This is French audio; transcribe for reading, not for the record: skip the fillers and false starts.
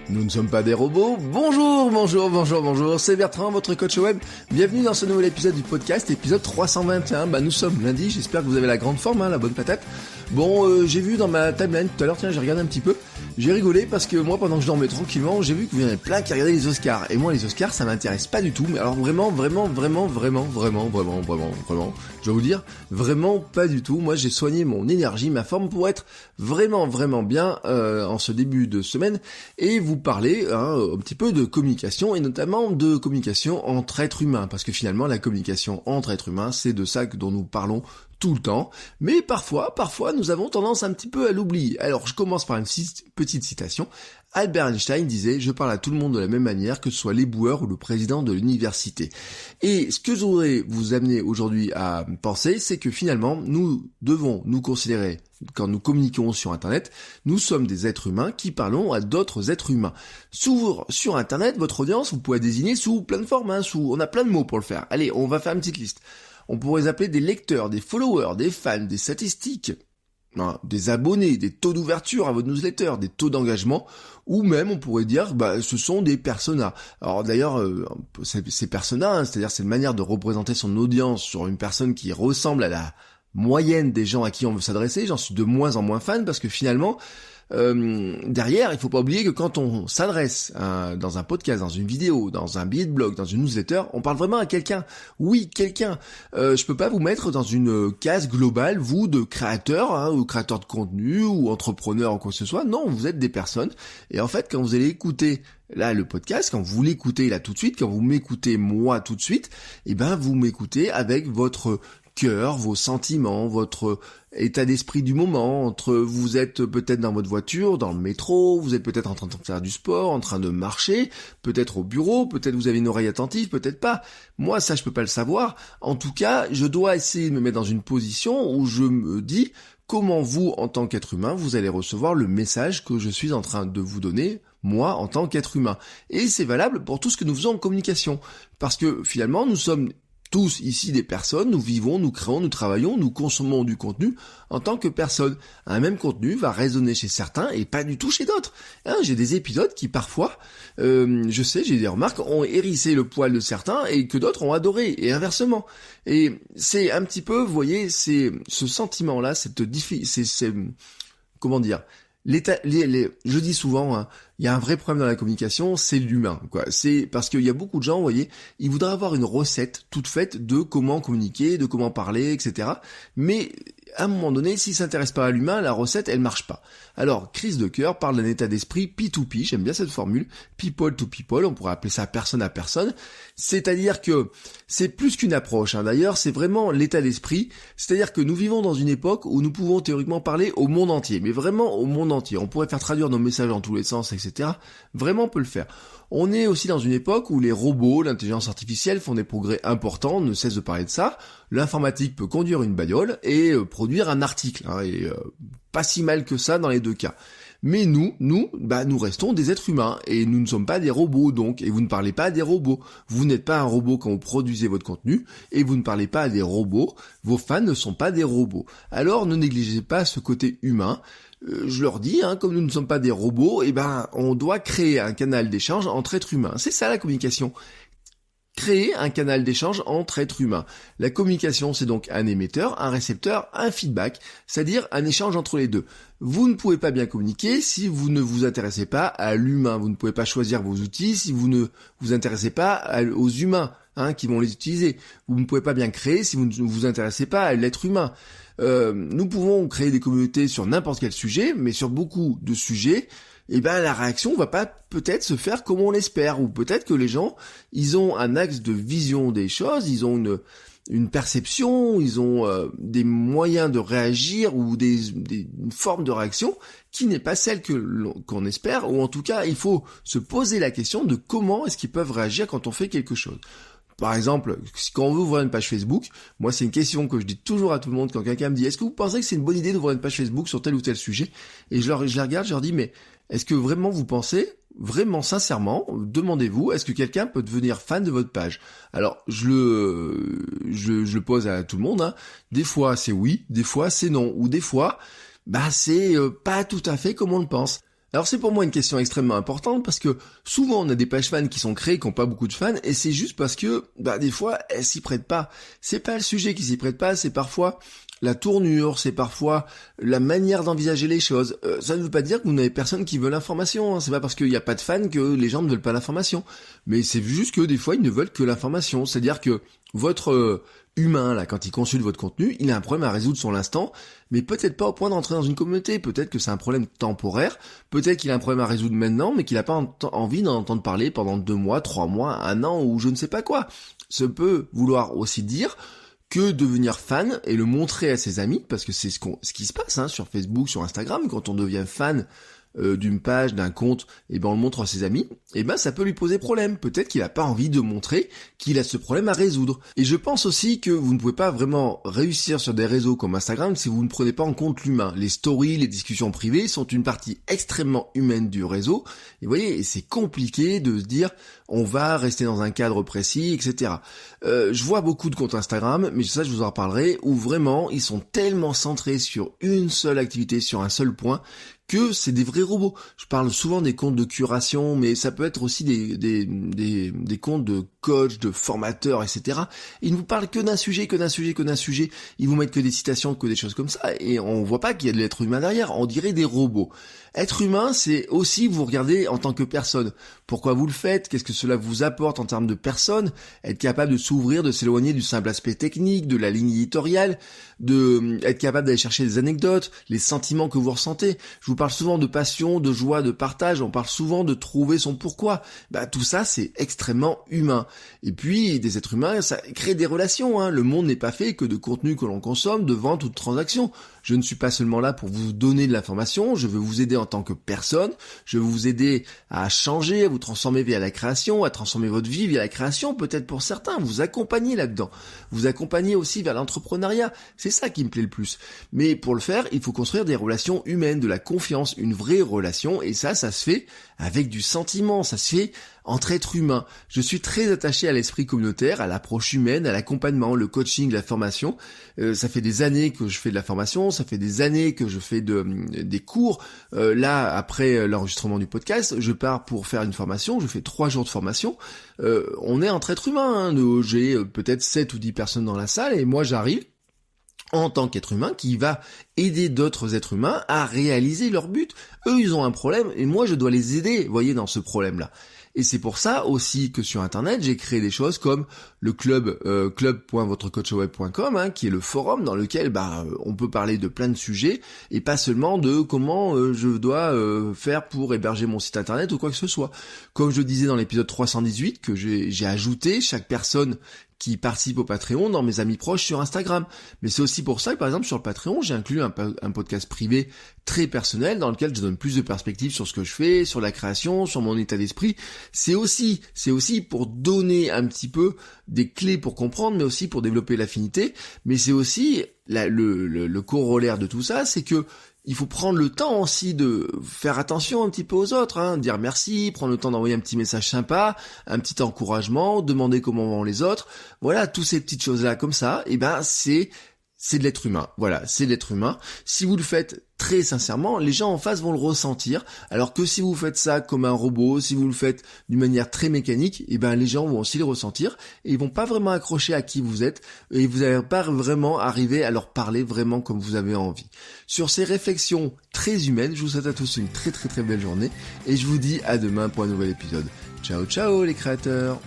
Nous ne sommes pas des robots. Bonjour, c'est Bertrand, votre coach web. Bienvenue dans ce nouvel épisode du podcast, épisode 321. Nous sommes lundi, j'espère que vous avez la grande forme, la bonne patate. J'ai vu dans ma timeline tout à l'heure, j'ai regardé un petit peu. J'ai rigolé parce que moi, pendant que je dormais tranquillement, j'ai vu qu'il y en avait plein qui regardaient les Oscars. Et moi, les Oscars, ça m'intéresse pas du tout. Mais alors vraiment, je dois vous dire, vraiment pas du tout. Moi, j'ai soigné mon énergie, ma forme pour être vraiment bien en ce début de semaine et vous parler un petit peu de communication et notamment de communication entre êtres humains. Parce que finalement, la communication entre êtres humains, c'est de ça dont nous parlons tout le temps, mais parfois, nous avons tendance un petit peu à l'oublier. Alors, je commence par une petite citation. Albert Einstein disait « Je parle à tout le monde de la même manière, que ce soit l'éboueur ou le président de l'université ». Et ce que je voudrais vous amener aujourd'hui à penser, c'est que finalement, nous devons nous considérer, quand nous communiquons sur Internet, nous sommes des êtres humains qui parlons à d'autres êtres humains. Sur Internet, votre audience, vous pouvez la désigner sous plein de formes, on a plein de mots pour le faire. Allez, on va faire une petite liste. On pourrait les appeler des lecteurs, des followers, des fans, des statistiques, des abonnés, des taux d'ouverture à votre newsletter, des taux d'engagement, ou même on pourrait dire ce sont des personas. Alors d'ailleurs, ces personas, c'est-à-dire c'est une manière de représenter son audience sur une personne qui ressemble à la moyenne des gens à qui on veut s'adresser. J'en suis de moins en moins fan parce que finalement, derrière, il faut pas oublier que quand on s'adresse dans un podcast, dans une vidéo, dans un billet de blog, dans une newsletter, on parle vraiment à quelqu'un. Oui, quelqu'un. Je peux pas vous mettre dans une case globale, vous, de créateur, ou créateur de contenu, ou entrepreneur, ou quoi que ce soit. Non, vous êtes des personnes. Et en fait, quand vous allez écouter là le podcast, quand vous l'écoutez là tout de suite, quand vous m'écoutez moi tout de suite, vous m'écoutez avec votre cœur, vos sentiments, votre état d'esprit du moment. Vous êtes peut-être dans votre voiture, dans le métro, vous êtes peut-être en train de faire du sport, en train de marcher, peut-être au bureau, peut-être vous avez une oreille attentive, peut-être pas. Moi, ça, je peux pas le savoir. En tout cas, je dois essayer de me mettre dans une position où je me dis comment vous, en tant qu'être humain, vous allez recevoir le message que je suis en train de vous donner, moi, en tant qu'être humain. Et c'est valable pour tout ce que nous faisons en communication. Parce que finalement, nous sommes tous ici des personnes, nous vivons, nous créons, nous travaillons, nous consommons du contenu en tant que personne. Un même contenu va résonner chez certains et pas du tout chez d'autres. J'ai des épisodes qui parfois, j'ai des remarques, ont hérissé le poil de certains et que d'autres ont adoré, et inversement. Et c'est un petit peu, vous voyez, c'est ce sentiment-là, comment dire, je dis souvent, il y a un vrai problème dans la communication, c'est l'humain, quoi. C'est parce qu'il y a beaucoup de gens, vous voyez, ils voudraient avoir une recette toute faite de comment communiquer, de comment parler, etc. Mais à un moment donné, s'ils s'intéressent pas à l'humain, la recette, elle marche pas. Alors, Chris Ducker parle d'un état d'esprit P2P, j'aime bien cette formule, people to people, on pourrait appeler ça personne à personne. C'est-à-dire que c'est plus qu'une approche, D'ailleurs, c'est vraiment l'état d'esprit. C'est-à-dire que nous vivons dans une époque où nous pouvons théoriquement parler au monde entier, mais vraiment au monde entier. On pourrait faire traduire nos messages dans tous les sens, etc. Vraiment, on peut le faire. On est aussi dans une époque où les robots, l'intelligence artificielle font des progrès importants, on ne cesse de parler de ça. L'informatique peut conduire une bagnole et produire un article, et pas si mal que ça dans les deux cas. Mais nous restons des êtres humains et nous ne sommes pas des robots donc, et vous ne parlez pas à des robots. Vous n'êtes pas un robot quand vous produisez votre contenu et vous ne parlez pas à des robots. Vos fans ne sont pas des robots. Alors ne négligez pas ce côté humain. Je leur dis, comme nous ne sommes pas des robots, on doit créer un canal d'échange entre êtres humains. C'est ça la communication. Créer un canal d'échange entre êtres humains. La communication, c'est donc un émetteur, un récepteur, un feedback, c'est-à-dire un échange entre les deux. Vous ne pouvez pas bien communiquer si vous ne vous intéressez pas à l'humain. Vous ne pouvez pas choisir vos outils si vous ne vous intéressez pas aux humains qui vont les utiliser. Vous ne pouvez pas bien créer si vous ne vous intéressez pas à l'être humain. Nous pouvons créer des communautés sur n'importe quel sujet, mais sur beaucoup de sujets, la réaction va pas peut-être se faire comme on l'espère, ou peut-être que les gens, ils ont un axe de vision des choses, ils ont une perception, ils ont des moyens de réagir ou une forme de réaction qui n'est pas celle qu'on espère, ou en tout cas, il faut se poser la question de comment est-ce qu'ils peuvent réagir quand on fait quelque chose. Par exemple, quand on veut ouvrir une page Facebook, moi c'est une question que je dis toujours à tout le monde quand quelqu'un me dit « Est-ce que vous pensez que c'est une bonne idée d'ouvrir une page Facebook sur tel ou tel sujet ?» Et je la regarde, je leur dis « Mais est-ce que vraiment vous pensez, vraiment sincèrement, demandez-vous, est-ce que quelqu'un peut devenir fan de votre page ?» Alors, je le pose à tout le monde, Des fois c'est oui, des fois c'est non, ou des fois c'est pas tout à fait comme on le pense. Alors c'est pour moi une question extrêmement importante parce que souvent on a des pages fans qui sont créées, qui n'ont pas beaucoup de fans, et c'est juste parce que des fois elles s'y prêtent pas. C'est pas le sujet qui s'y prête pas, c'est parfois la tournure, c'est parfois la manière d'envisager les choses. Ça ne veut pas dire que vous n'avez personne qui veut l'information, hein. C'est pas parce qu'il n'y a pas de fans que les gens ne veulent pas l'information. Mais c'est juste que des fois ils ne veulent que l'information. C'est-à-dire que votre humain, là, quand il consulte votre contenu, il a un problème à résoudre sur l'instant, mais peut-être pas au point d'entrer dans une communauté. Peut-être que c'est un problème temporaire, peut-être qu'il a un problème à résoudre maintenant, mais qu'il n'a pas envie d'en entendre parler pendant 2 mois, 3 mois, 1 an ou je ne sais pas quoi. Ça peut vouloir aussi dire que devenir fan et le montrer à ses amis, parce que c'est ce qui se passe sur Facebook, sur Instagram, quand on devient fan d'une page, d'un compte, on le montre à ses amis, ça peut lui poser problème. Peut-être qu'il a pas envie de montrer qu'il a ce problème à résoudre. Et je pense aussi que vous ne pouvez pas vraiment réussir sur des réseaux comme Instagram si vous ne prenez pas en compte l'humain. Les stories, les discussions privées sont une partie extrêmement humaine du réseau. Et vous voyez, c'est compliqué de se dire on va rester dans un cadre précis, etc. Je vois beaucoup de comptes Instagram, mais ça je vous en reparlerai, où vraiment ils sont tellement centrés sur une seule activité, sur un seul point, que c'est des vrais robots. Je parle souvent des comptes de curation, mais ça peut être aussi des comptes de coach, de formateurs, etc. Ils ne vous parlent que d'un sujet. Ils vous mettent que des citations, que des choses comme ça, et on voit pas qu'il y a de l'être humain derrière. On dirait des robots. Être humain, c'est aussi vous regarder en tant que personne. Pourquoi vous le faites? Qu'est-ce que cela vous apporte en termes de personne? Être capable de s'ouvrir, de s'éloigner du simple aspect technique, de la ligne éditoriale, de être capable d'aller chercher des anecdotes, les sentiments que vous ressentez. Je vous parle souvent de passion, de joie, de partage. On parle souvent de trouver son pourquoi. Tout ça, c'est extrêmement humain. Et puis, des êtres humains, ça crée des relations. Le monde n'est pas fait que de contenu que l'on consomme, de vente ou de transaction. Je ne suis pas seulement là pour vous donner de l'information, je veux vous aider en tant que personne, je veux vous aider à changer, à vous transformer via la création, à transformer votre vie via la création, peut-être pour certains, vous accompagner là-dedans, vous accompagner aussi vers l'entrepreneuriat, c'est ça qui me plaît le plus. Mais pour le faire, il faut construire des relations humaines, de la confiance, une vraie relation, et ça se fait avec du sentiment, ça se fait entre êtres humains. Je suis très attaché à l'esprit communautaire, à l'approche humaine, à l'accompagnement, le coaching, la formation. Ça fait des années que je fais de la formation, ça fait des années que je fais des cours. Là, après l'enregistrement du podcast, je pars pour faire une formation, je fais 3 jours de formation. On est entre êtres humains, j'ai peut-être 7 ou 10 personnes dans la salle, et moi j'arrive en tant qu'être humain qui va aider d'autres êtres humains à réaliser leur but. Eux, ils ont un problème, et moi je dois les aider, vous voyez, dans ce problème-là. Et c'est pour ça aussi que sur Internet, j'ai créé des choses comme le club, club.votrecoachweb.com, qui est le forum dans lequel on peut parler de plein de sujets et pas seulement de comment je dois faire pour héberger mon site Internet ou quoi que ce soit. Comme je disais dans l'épisode 318 que j'ai ajouté chaque personne qui participe au Patreon dans mes amis proches sur Instagram. Mais c'est aussi pour ça que, par exemple, sur le Patreon, j'ai inclus un podcast privé très personnel dans lequel je donne plus de perspectives sur ce que je fais, sur la création, sur mon état d'esprit. C'est aussi pour donner un petit peu des clés pour comprendre, mais aussi pour développer l'affinité. Mais c'est aussi le corollaire de tout ça, c'est que il faut prendre le temps aussi de faire attention un petit peu aux autres, dire merci, prendre le temps d'envoyer un petit message sympa, un petit encouragement, demander comment vont les autres. Voilà, toutes ces petites choses-là comme ça, c'est de l'être humain. Voilà, c'est de l'être humain. Si vous le faites très sincèrement, les gens en face vont le ressentir. Alors que si vous faites ça comme un robot, si vous le faites d'une manière très mécanique, les gens vont aussi le ressentir et ils vont pas vraiment accrocher à qui vous êtes et vous n'allez pas vraiment arriver à leur parler vraiment comme vous avez envie. Sur ces réflexions très humaines, je vous souhaite à tous une très très très belle journée et je vous dis à demain pour un nouvel épisode. Ciao ciao les créateurs!